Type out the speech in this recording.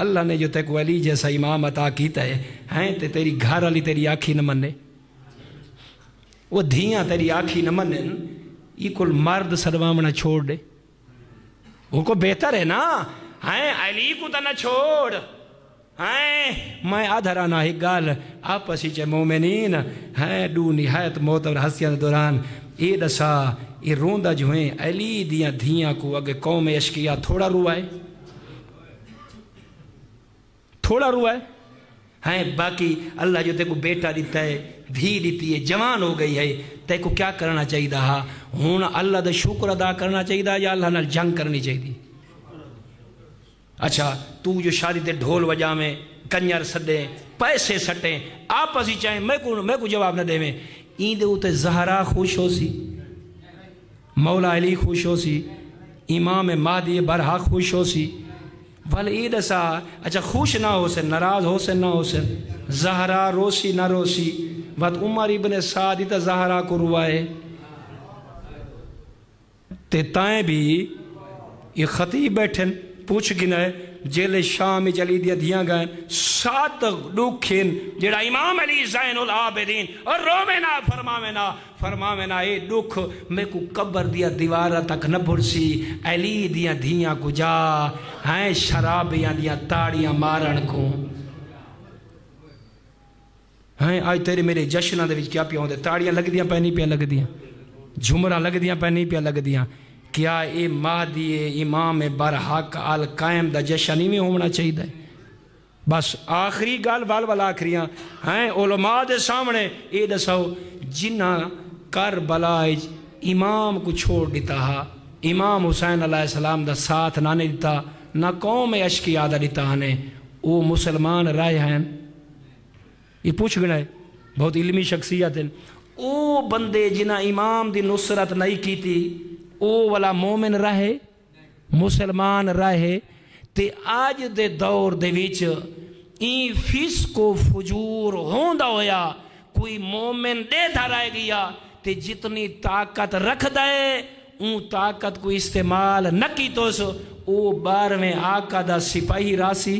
اللہ نے جو تے کو علی جیسا امام عطا کیتا ہے ہیں تے تیری گھر والی تیری آنکھی نہ منے، وہ دھیاں تیری آنکھی نہ منن، یہ کل مرد سدوامنا چھوڑ دے، وہ کو بہتر ہے نا، ہیں علی کو تا نہ چھوڑ، ہیں میں آدھرانا ہی گال آپسی چے مومنین ہیں دو نہایت موت اور حسیان دوران اے دسا اے روندہ جو ہیں علی دیاں دھیاں کو اگر قوم اشکیہ تھوڑا روائے، تھوڑا روائے، ہیں باقی اللہ جو تے کو بیٹا دیتا ہے، دھی دیتی ہے، جوان ہو گئی ہے، تے کو کیا کرنا چاہیے دا؟ ہون اللہ دا شکر ادا کرنا چاہیے دا یا اللہ نال جنگ کرنی چاہیے؟ اچھا تو جو شادی تے ڈھول وجہ میں کنجر سدے پیسے سٹیں آپس ہی چاہیں میں کو جواب نہ دے میں این دے ہوتے زہرا خوش ہو سی، مولا علی خوش ہو سی، امام مہدی برحق خوش ہو سی، بھل عید ایسا اچھا خوش نہ ہو سے، ناراض ہو سے نہ ہو سے، زہرا روسی نہ روسی، بات عمر ابن سعد تا زہرا کو روائے تے تائیں بھی یہ خطیب بیٹھن پوچھ گنا ہے جیل شام چلی دیا دیا گئے 7 دکھن جڑا امام علی زین العابدین اور رومینا فرماوینا اے دکھ میں کو قبر دیا دیوارہ تک نہ بھرسی، علی دیا دھیاں کو جا ہیں شرابیاں دیا تاڑیاں مارن کو، ہیں آج تیرے میرے جشنہ دے وچ کیا پیا ہوں دے تاڑیاں لگ دیاں پہ نہیں پیا لگ دیاں، جھمرہ لگ دیاں پہ نہیں پیا لگ دیاں، کیا اے مہدی امام برحق القائم دا جشن ہی میں ہونا چاہیے دا؟ بس آخری گال والا آخریاں ہیں علماء دے سامنے اے دساؤ جنہ کربلا امام کو چھوڑ دیتا ہا، امام حسین علیہ السلام دا ساتھ نہ دیتا، نہ قوم اشکی آدھا دیتا ہنے، وہ مسلمان رائے ہیں؟ یہ پوچھ گنا ہے، بہت علمی شخصیت ہیں، او بندے جنہ امام دی نصرت نہیں کی تھی او والا مومن رہے مسلمان رہے تے آج دے دور دے ویچ این فسق و فجور ہوندہ ہویا کوئی مومن دے تھا رہ گیا تے جتنی طاقت رکھ دے اون طاقت کو استعمال نہ کی تو سو او 12ویں آقا دا سپاہی راسی